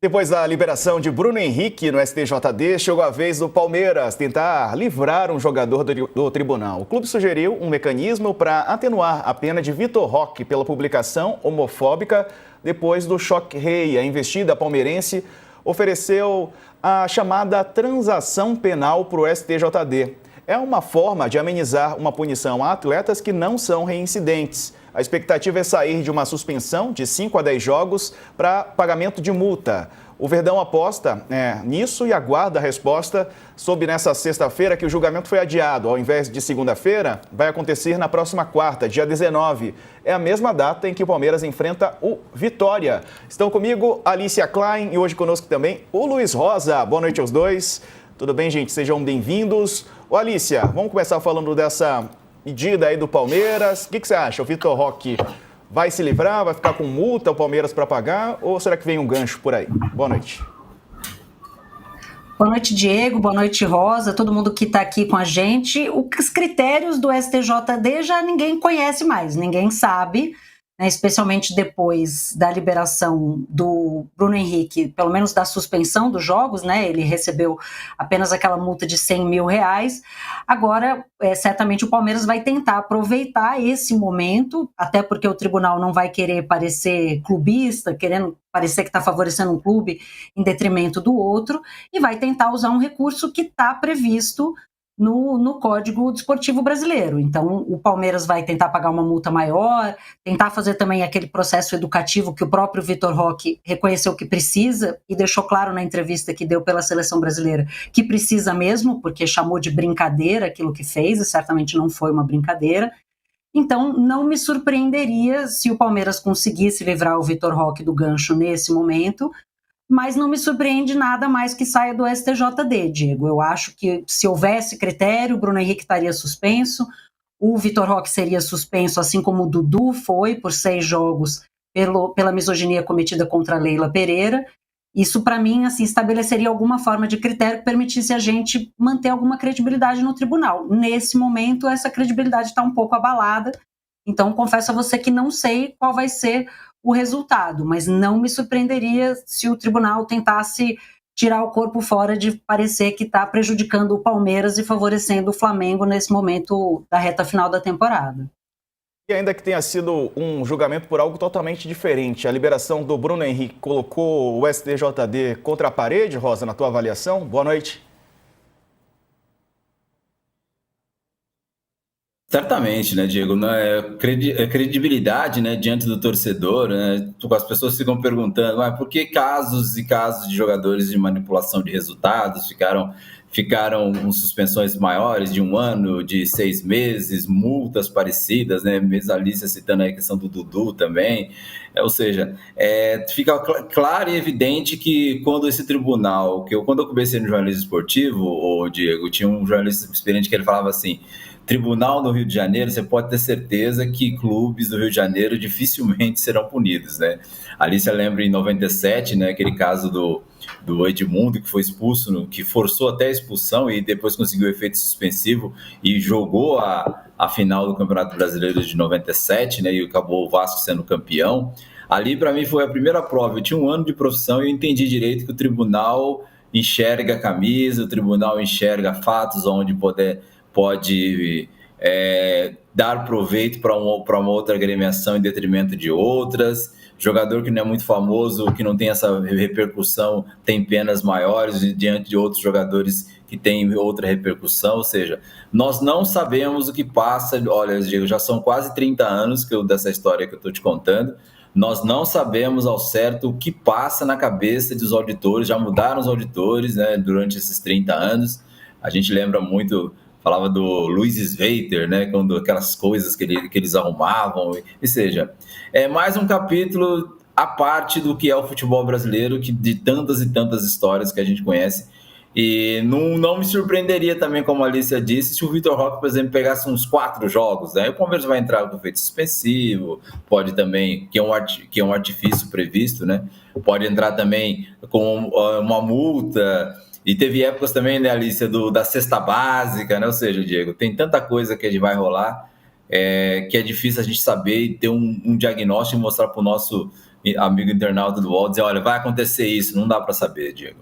Depois da liberação de Bruno Henrique no STJD, chegou a vez do Palmeiras tentar livrar um jogador do tribunal. O clube sugeriu um mecanismo para atenuar a pena de Vitor Roque pela publicação homofóbica depois do choque rei. A investida palmeirense ofereceu a chamada transação penal para o STJD. É uma forma de amenizar uma punição a atletas que não são reincidentes. A expectativa é sair de uma suspensão de 5 a 10 jogos para pagamento de multa. O Verdão aposta nisso e aguarda a resposta. Soube nessa sexta-feira que o julgamento foi adiado. Ao invés de segunda-feira, vai acontecer na próxima quarta, dia 19. É a mesma data em que o Palmeiras enfrenta o Vitória. Estão comigo Alicia Klein e hoje conosco também o Luiz Rosa. Boa noite aos dois. Tudo bem, gente? Sejam bem-vindos. Ô, Alicia, vamos começar falando dessa medida aí do Palmeiras. O que você acha? O Vitor Roque vai se livrar? Vai ficar com multa o Palmeiras para pagar? Ou será que vem um gancho por aí? Boa noite. Boa noite, Diego. Boa noite, Rosa. Todo mundo que está aqui com a gente. Os critérios do STJD já ninguém conhece mais, ninguém sabe, né, especialmente depois da liberação do Bruno Henrique, pelo menos da suspensão dos jogos, né, ele recebeu apenas aquela multa de R$100 mil. Agora, certamente o Palmeiras vai tentar aproveitar esse momento, até porque o tribunal não vai querer parecer clubista, querendo parecer que está favorecendo um clube em detrimento do outro, e vai tentar usar um recurso que está previsto no Código Desportivo Brasileiro. Então, o Palmeiras vai tentar pagar uma multa maior, tentar fazer também aquele processo educativo que o próprio Vitor Roque reconheceu que precisa e deixou claro na entrevista que deu pela Seleção Brasileira que precisa mesmo, porque chamou de brincadeira aquilo que fez, e certamente não foi uma brincadeira. Então, não me surpreenderia se o Palmeiras conseguisse livrar o Vitor Roque do gancho nesse momento, mas não me surpreende nada mais que saia do STJD, Diego. Eu acho que se houvesse critério, o Bruno Henrique estaria suspenso, o Vitor Roque seria suspenso, assim como o Dudu foi, por 6 jogos, pela misoginia cometida contra a Leila Pereira. Isso, para mim, assim, estabeleceria alguma forma de critério que permitisse a gente manter alguma credibilidade no tribunal. Nesse momento, essa credibilidade está um pouco abalada, então confesso a você que não sei qual vai ser o resultado, mas não me surpreenderia se o tribunal tentasse tirar o corpo fora de parecer que está prejudicando o Palmeiras e favorecendo o Flamengo nesse momento da reta final da temporada. E ainda que tenha sido um julgamento por algo totalmente diferente, a liberação do Bruno Henrique colocou o STJD contra a parede, Rosa, na tua avaliação? Boa noite. Certamente, né, Diego? Credibilidade, né, diante do torcedor, né? As pessoas ficam perguntando, por que casos e casos de jogadores de manipulação de resultados ficaram com suspensões maiores de 1 ano, de 6 meses, multas parecidas, né? Mesmo a Alicia citando a questão do Dudu também. Ou seja, fica claro e evidente que quando esse tribunal, quando eu comecei no jornalismo esportivo, Diego, tinha um jornalista experiente que ele falava assim: tribunal no Rio de Janeiro, você pode ter certeza que clubes do Rio de Janeiro dificilmente serão punidos, né? A Alicia lembra em 97, né, aquele caso do Edmundo, que foi expulso, que forçou até a expulsão e depois conseguiu efeito suspensivo e jogou a final do Campeonato Brasileiro de 97, né, e acabou o Vasco sendo campeão. Ali, para mim, foi a primeira prova. Eu tinha 1 ano de profissão e eu entendi direito que o tribunal enxerga a camisa, o tribunal enxerga fatos onde pode dar proveito para uma outra agremiação em detrimento de outras. Jogador que não é muito famoso, que não tem essa repercussão, tem penas maiores diante de outros jogadores que têm outra repercussão. Ou seja, nós não sabemos o que passa. Olha, Diego, já são quase 30 anos dessa história que eu estou te contando. Nós não sabemos ao certo o que passa na cabeça dos auditores. Já mudaram os auditores, né, durante esses 30 anos. A gente lembra muito, falava do Luiz Sveiter, né, aquelas coisas que eles arrumavam. Ou seja, é mais um capítulo à parte do que é o futebol brasileiro, de tantas e tantas histórias que a gente conhece. E não me surpreenderia também, como a Alicia disse, se o Vitor Roque, por exemplo, pegasse uns 4 jogos, né? O Palmeiras vai entrar com efeito suspensivo, pode também, que é um artifício previsto, né? Pode entrar também com uma multa. E teve épocas também, né, Alicia, da cesta básica, né? Ou seja, Diego, tem tanta coisa que vai rolar, que é difícil a gente saber e ter um diagnóstico e mostrar para o nosso amigo internauta do UOL, dizer, olha, vai acontecer isso, não dá para saber, Diego.